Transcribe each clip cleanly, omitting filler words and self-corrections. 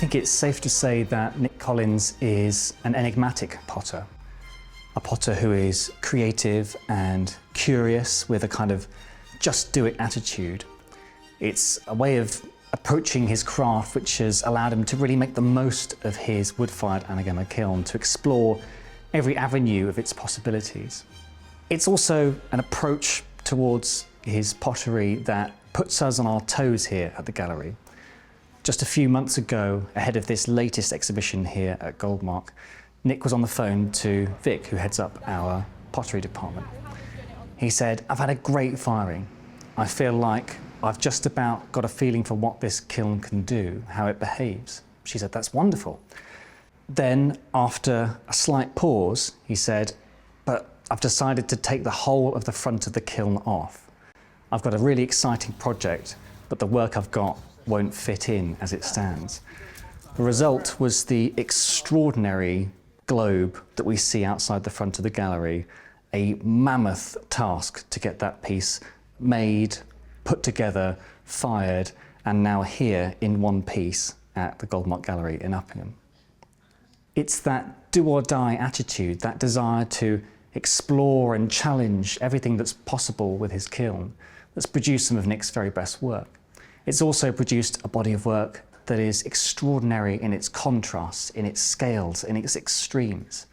think it's safe to say that Nic Collins is an enigmatic potter. A potter who is creative and curious with a kind of just-do-it attitude. It's a way of approaching his craft which has allowed him to really make the most of his wood-fired anagama kiln, to explore every avenue of its possibilities. It's also an approach towards his pottery that puts us on our toes here at the gallery. Just a few months ago, ahead of this latest exhibition here at Goldmark, Nic was on the phone to Vic, who heads up our pottery department. He said, "I've had a great firing. I feel like I've just about got a feeling for what this kiln can do, how it behaves." She said, "That's wonderful." Then, after a slight pause, he said, "But I've decided to take the whole of the front of the kiln off. I've got a really exciting project, but the work I've got won't fit in as it stands." The result was the extraordinary globe that we see outside the front of the gallery, a mammoth task to get that piece made, put together, fired, and now here in one piece at the Goldmark Gallery in Uppingham. It's that do-or-die attitude, that desire to explore and challenge everything that's possible with his kiln, that's produced some of Nic's very best work. It's also produced a body of work that is extraordinary in its contrasts, in its scales, in its extremes.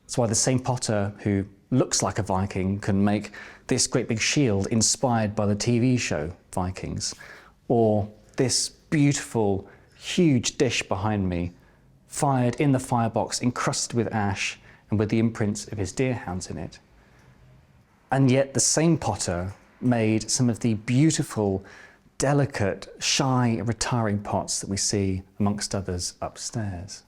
That's why the same potter who looks like a Viking can make this great big shield inspired by the TV show Vikings, or this beautiful, huge dish behind me, fired in the firebox, encrusted with ash and with the imprints of his deerhounds in it. And yet the same potter made some of the beautiful, delicate, shy, retiring pots that we see, amongst others, upstairs.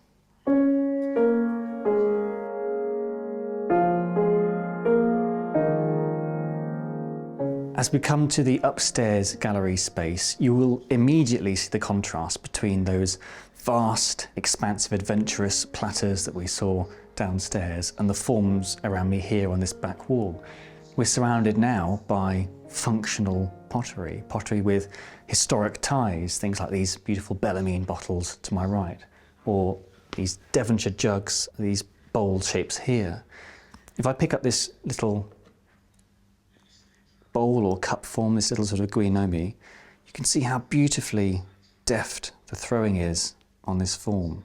As we come to the upstairs gallery space, you will immediately see the contrast between those vast, expansive, adventurous platters that we saw downstairs and the forms around me here on this back wall. We're surrounded now by functional pottery, pottery with historic ties, things like these beautiful Bellarmine bottles to my right, or these Devonshire jugs, these bowl shapes here. If I pick up this little bowl or cup form, this little sort of guinomi, you can see how beautifully deft the throwing is on this form.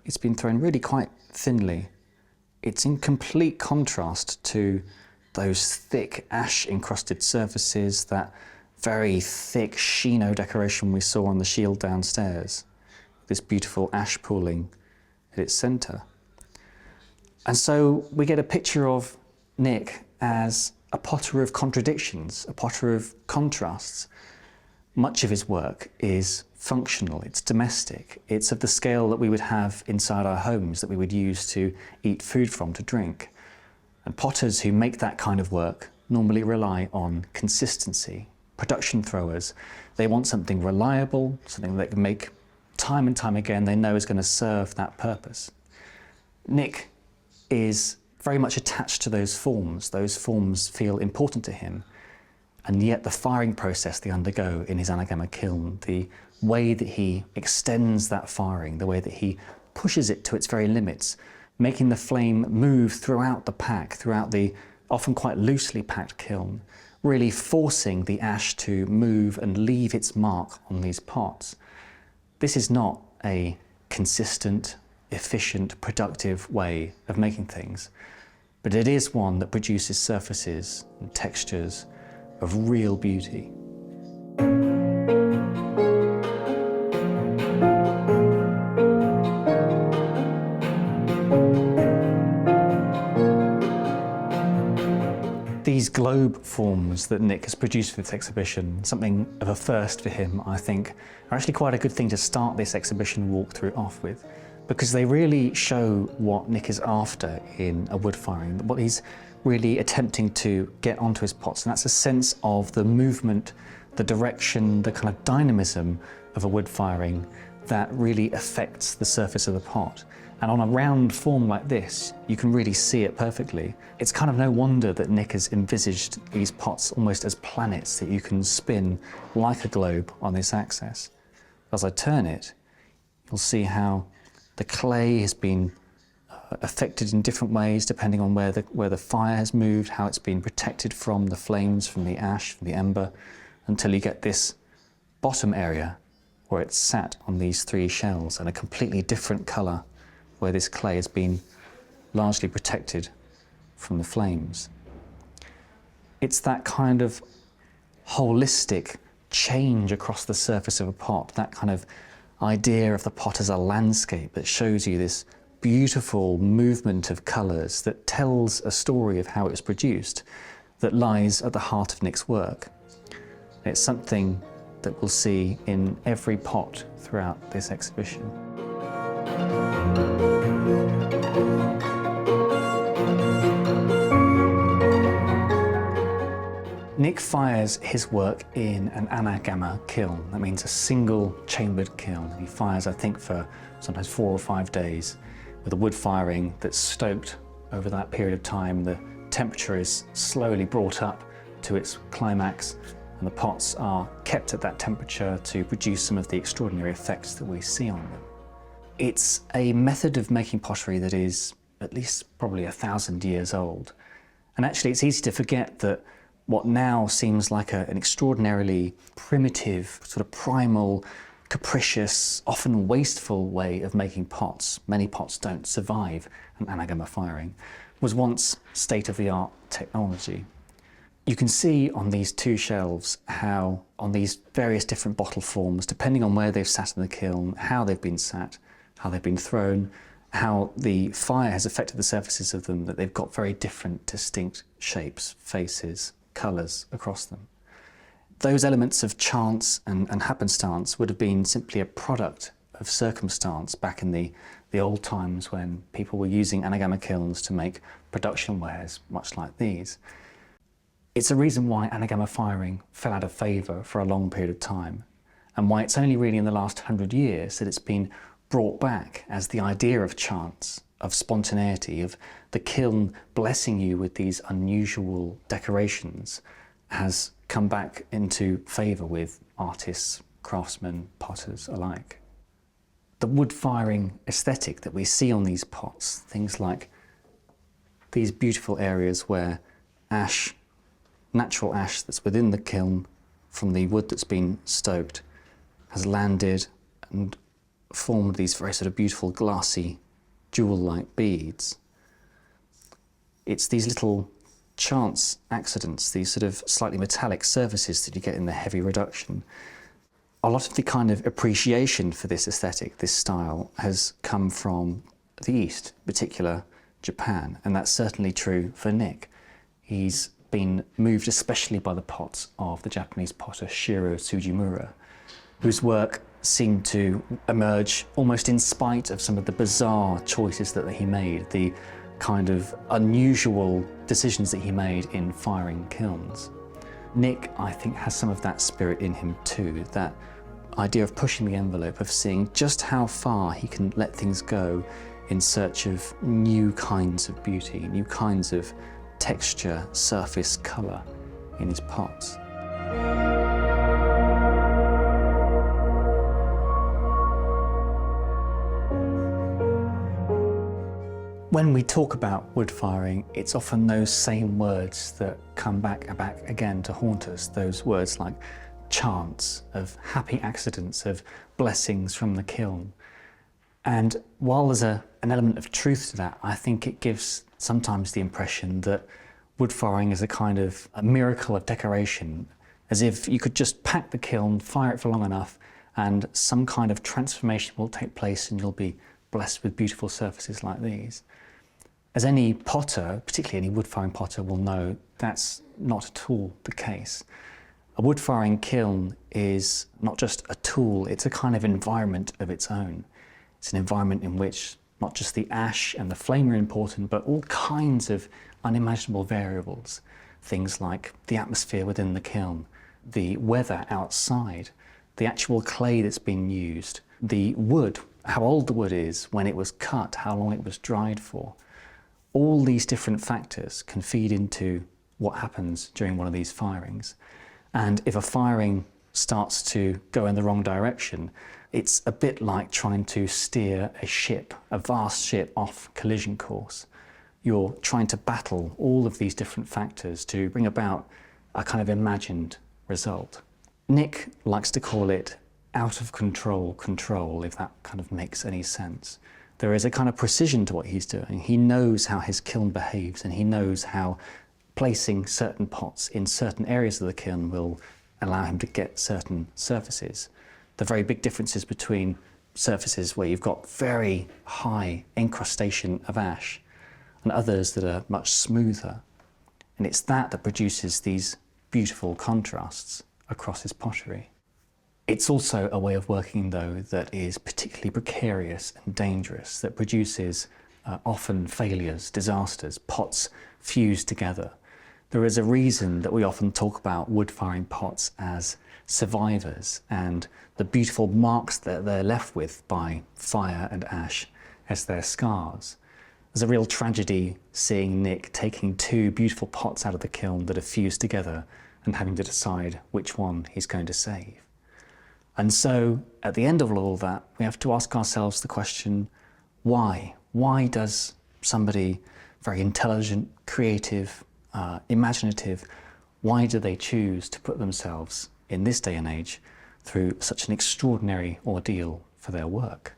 It's been thrown really quite thinly. It's in complete contrast to those thick ash-encrusted surfaces, that very thick chino decoration we saw on the shield downstairs, this beautiful ash pooling at its centre. And so we get a picture of Nic as a potter of contradictions, a potter of contrasts. Much of his work is functional, it's domestic, it's of the scale that we would have inside our homes, that we would use to eat food from, to drink. And potters who make that kind of work normally rely on consistency. Production throwers, they want something reliable, something they can make time and time again, they know is going to serve that purpose. Nic is very much attached to those forms feel important to him, and yet the firing process they undergo in his anagama kiln, the way that he extends that firing, the way that he pushes it to its very limits, making the flame move throughout the pack, throughout the often quite loosely packed kiln, really forcing the ash to move and leave its mark on these pots. This is not a consistent, efficient, productive way of making things, but it is one that produces surfaces and textures of real beauty. These globe forms that Nic has produced for this exhibition, something of a first for him, I think, are actually quite a good thing to start this exhibition walkthrough off with, because they really show what Nic is after in a wood firing, what he's really attempting to get onto his pots, and that's a sense of the movement, the direction, the kind of dynamism of a wood firing that really affects the surface of the pot. And on a round form like this, you can really see it perfectly. It's kind of no wonder that Nic has envisaged these pots almost as planets that you can spin like a globe on this axis. As I turn it, You'll see how the clay has been affected in different ways depending on where the fire has moved, how it's been protected from the flames, from the ash, from the ember, until you get this bottom area where it's sat on these three shells and a completely different colour where this clay has been largely protected from the flames. It's that kind of holistic change across the surface of a pot, that kind of idea of the pot as a landscape that shows you this beautiful movement of colours that tells a story of how it was produced, that lies at the heart of Nic's work. It's something that we'll see in every pot throughout this exhibition. Nic fires his work in an anagama kiln. That means a single chambered kiln. He fires, I think, for sometimes 4 or 5 days with a wood firing that's stoked over that period of time. The temperature is slowly brought up to its climax, and the pots are kept at that temperature to produce some of the extraordinary effects that we see on them. It's a method of making pottery that is at least probably 1,000 years old. And actually it's easy to forget that what now seems like an extraordinarily primitive, sort of primal, capricious, often wasteful way of making pots, many pots don't survive an anagama firing, was once state-of-the-art technology. You can see on these two shelves how, on these various different bottle forms, depending on where they've sat in the kiln, how they've been sat, how they've been thrown, how the fire has affected the surfaces of them, that they've got very different, distinct shapes, faces, colours across them. Those elements of chance and happenstance would have been simply a product of circumstance back in the old times when people were using anagama kilns to make production wares much like these. It's a reason why anagama firing fell out of favour for a long period of time, and why it's only really in the last 100 years that it's been brought back as the idea of chance, of spontaneity, of the kiln blessing you with these unusual decorations, has come back into favour with artists, craftsmen, potters alike. The wood firing aesthetic that we see on these pots, things like these beautiful areas where ash, natural ash that's within the kiln from the wood that's been stoked, has landed and formed these very sort of beautiful glassy jewel-like beads. It's these little chance accidents, these sort of slightly metallic surfaces that you get in the heavy reduction. A lot of the kind of appreciation for this aesthetic, this style, has come from the East, in particular Japan, and that's certainly true for Nic. He's been moved especially by the pots of the Japanese potter Shiro Tsujimura, whose work seemed to emerge almost in spite of some of the bizarre choices that he made, the kind of unusual decisions that he made in firing kilns. Nic, I think, has some of that spirit in him too, that idea of pushing the envelope, of seeing just how far he can let things go in search of new kinds of beauty, new kinds of texture, surface, colour in his pots. When we talk about wood firing, it's often those same words that come back again to haunt us, those words like chance, of happy accidents, of blessings from the kiln. And while there's an element of truth to that, I think it gives sometimes the impression that wood firing is a kind of a miracle of decoration, as if you could just pack the kiln, fire it for long enough, and some kind of transformation will take place and you'll be blessed with beautiful surfaces like these. As any potter, particularly any wood-firing potter, will know, that's not at all the case. A wood-firing kiln is not just a tool, it's a kind of environment of its own. It's an environment in which not just the ash and the flame are important, but all kinds of unimaginable variables. Things like the atmosphere within the kiln, the weather outside, the actual clay that's been used, the wood, how old the wood is, when it was cut, how long it was dried for. All these different factors can feed into what happens during one of these firings. And if a firing starts to go in the wrong direction, it's a bit like trying to steer a ship, a vast ship, off collision course. You're trying to battle all of these different factors to bring about a kind of imagined result. Nic likes to call it out of control control, if that kind of makes any sense. There is a kind of precision to what he's doing. He knows how his kiln behaves, and he knows how placing certain pots in certain areas of the kiln will allow him to get certain surfaces. The very big differences between surfaces where you've got very high incrustation of ash and others that are much smoother. And it's that that produces these beautiful contrasts across his pottery. It's also a way of working, though, that is particularly precarious and dangerous, that produces often failures, disasters, pots fused together. There is a reason that we often talk about wood-firing pots as survivors, and the beautiful marks that they're left with by fire and ash as their scars. There's a real tragedy seeing Nic taking two beautiful pots out of the kiln that are fused together and having to decide which one he's going to save. And so, at the end of all that, we have to ask ourselves the question, why? Why does somebody very intelligent, creative, imaginative, why do they choose to put themselves, in this day and age, through such an extraordinary ordeal for their work?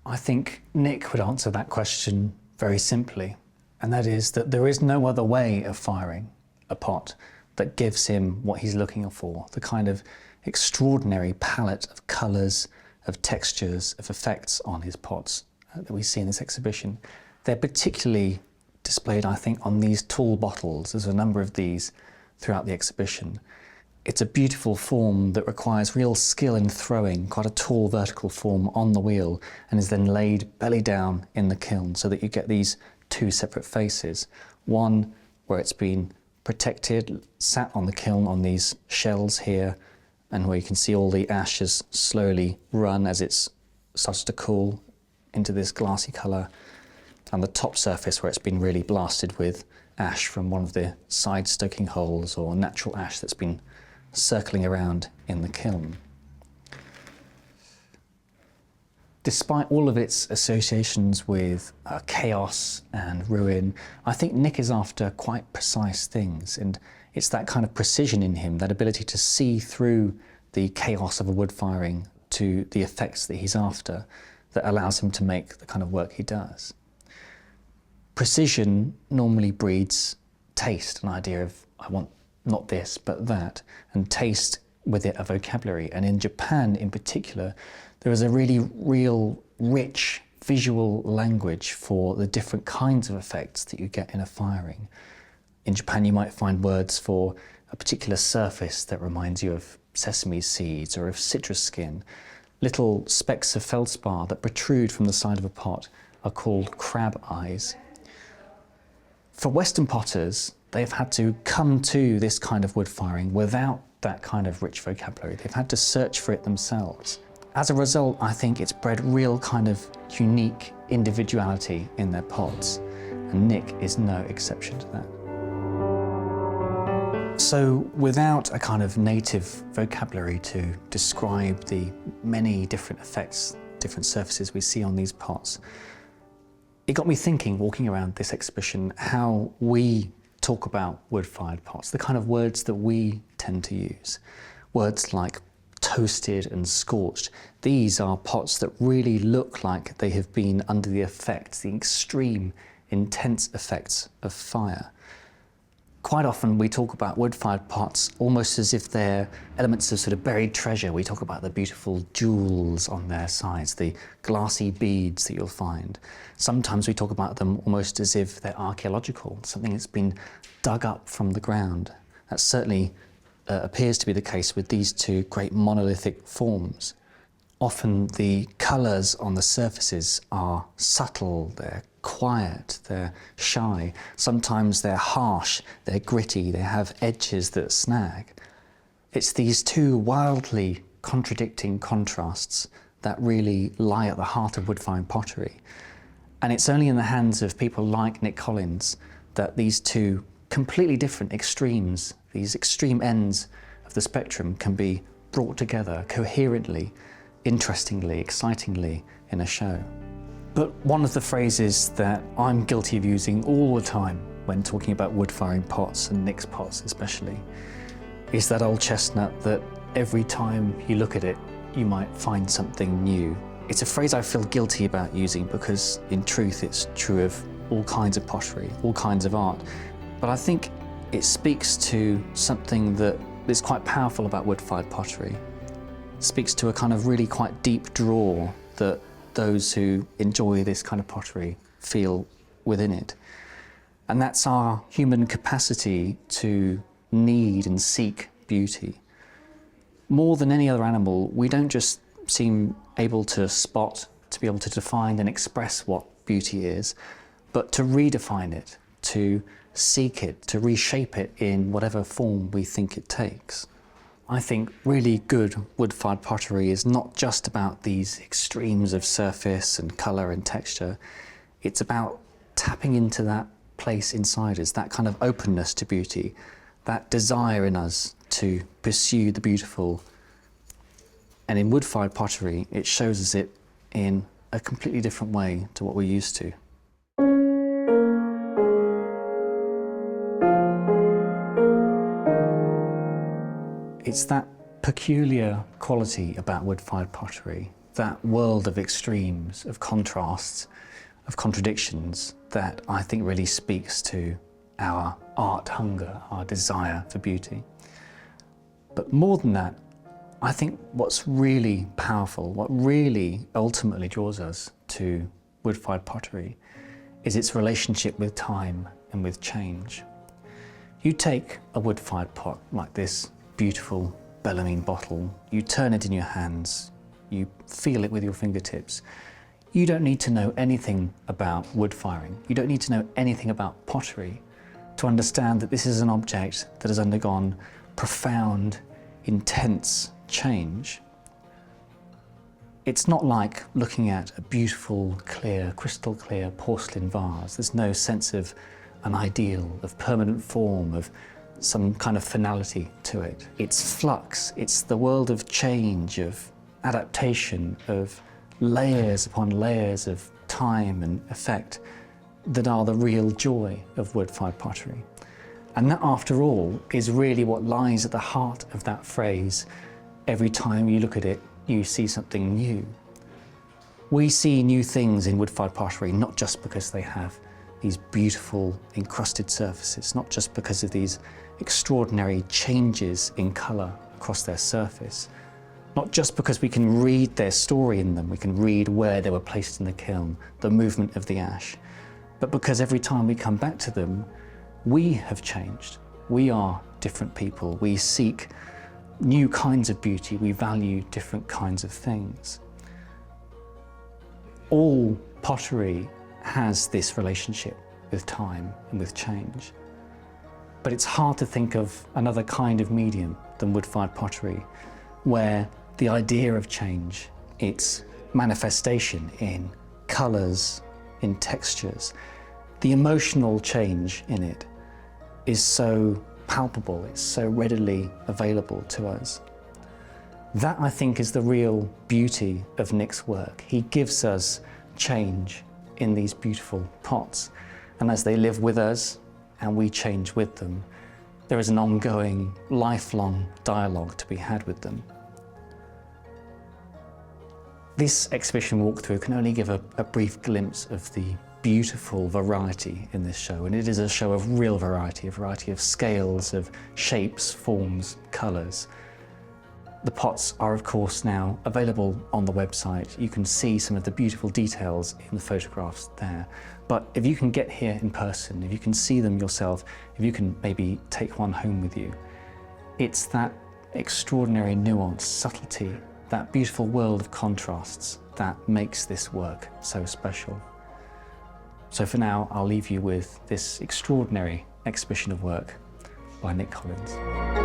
I think Nic would answer that question very simply, and that is that there is no other way of firing a pot that gives him what he's looking for, the kind of extraordinary palette of colours, of textures, of effects on his pots that we see in this exhibition. They're particularly displayed, I think, on these tall bottles. There's a number of these throughout the exhibition. It's a beautiful form that requires real skill in throwing, quite a tall vertical form on the wheel, and is then laid belly down in the kiln so that you get these two separate faces. One where it's been protected, sat on the kiln on these shells here, and where you can see all the ash has slowly run as it's started to cool into this glassy colour, and the top surface where it's been really blasted with ash from one of the side stoking holes or natural ash that's been circling around in the kiln. Despite all of its associations with chaos and ruin, I think Nic is after quite precise things, and it's that kind of precision in him, that ability to see through the chaos of a wood firing to the effects that he's after, that allows him to make the kind of work he does. Precision normally breeds taste, an idea of, I want not this, but that, and taste with it a vocabulary. And in Japan in particular, there is a really real, rich visual language for the different kinds of effects that you get in a firing. In Japan, you might find words for a particular surface that reminds you of sesame seeds or of citrus skin. Little specks of feldspar that protrude from the side of a pot are called crab eyes. For Western potters, they've had to come to this kind of wood firing without that kind of rich vocabulary. They've had to search for it themselves. As a result, I think it's bred real kind of unique individuality in their pots, and Nic is no exception to that. So without a kind of native vocabulary to describe the many different effects, different surfaces we see on these pots, it got me thinking, walking around this exhibition, how we talk about wood-fired pots, the kind of words that we tend to use. Words like toasted and scorched. These are pots that really look like they have been under the effects, the extreme, intense effects of fire. Quite often we talk about wood-fired pots almost as if they're elements of sort of buried treasure. We talk about the beautiful jewels on their sides, the glassy beads that you'll find. Sometimes we talk about them almost as if they're archaeological, something that's been dug up from the ground. That certainly appears to be the case with these two great monolithic forms. Often the colours on the surfaces are subtle, they're quiet, they're shy. Sometimes they're harsh, they're gritty, they have edges that snag. It's these two wildly contradicting contrasts that really lie at the heart of wood-firing pottery. And it's only in the hands of people like Nic Collins that these two completely different extremes, these extreme ends of the spectrum, can be brought together coherently, interestingly, excitingly in a show. But one of the phrases that I'm guilty of using all the time when talking about wood-firing pots, and Nic's pots especially, is that old chestnut that every time you look at it, you might find something new. It's a phrase I feel guilty about using because, in truth, it's true of all kinds of pottery, all kinds of art. But I think it speaks to something that is quite powerful about wood-fired pottery. It speaks to a kind of really quite deep draw that those who enjoy this kind of pottery feel within it. And that's our human capacity to need and seek beauty. More than any other animal, we don't just seem able to spot, to be able to define and express what beauty is, but to redefine it, to seek it, to reshape it in whatever form we think it takes. I think really good wood-fired pottery is not just about these extremes of surface and colour and texture. It's about tapping into that place inside us, that kind of openness to beauty, that desire in us to pursue the beautiful. And in wood-fired pottery, it shows us it in a completely different way to what we're used to. It's that peculiar quality about wood-fired pottery, that world of extremes, of contrasts, of contradictions, that I think really speaks to our art hunger, our desire for beauty. But more than that, I think what's really powerful, what really ultimately draws us to wood-fired pottery is its relationship with time and with change. You take a wood-fired pot like this beautiful Bellarmine bottle, you turn it in your hands, you feel it with your fingertips. You don't need to know anything about wood firing. You don't need to know anything about pottery to understand that this is an object that has undergone profound, intense change. It's not like looking at a beautiful, clear, crystal clear porcelain vase. There's no sense of an ideal, of permanent form, of some kind of finality to it. It's flux, it's the world of change, of adaptation, of layers upon layers of time and effect that are the real joy of wood-fired pottery. And that, after all, is really what lies at the heart of that phrase, every time you look at it, you see something new. We see new things in wood-fired pottery, not just because they have these beautiful encrusted surfaces, not just because of these extraordinary changes in colour across their surface, not just because we can read their story in them, we can read where they were placed in the kiln, the movement of the ash, but because every time we come back to them, we have changed. We are different people. We seek new kinds of beauty. We value different kinds of things. All pottery has this relationship with time and with change. But it's hard to think of another kind of medium than wood-fired pottery, where the idea of change, its manifestation in colours, in textures, the emotional change in it is so palpable, it's so readily available to us. That, I think, is the real beauty of Nic's work. He gives us change in these beautiful pots, and as they live with us and we change with them, there is an ongoing, lifelong dialogue to be had with them. This exhibition walkthrough can only give a brief glimpse of the beautiful variety in this show, and it is a show of real variety, a variety of scales, of shapes, forms, colours. The pots are, of course, now available on the website. You can see some of the beautiful details in the photographs there. But if you can get here in person, if you can see them yourself, if you can maybe take one home with you, it's that extraordinary nuance, subtlety, that beautiful world of contrasts that makes this work so special. So for now, I'll leave you with this extraordinary exhibition of work by Nic Collins.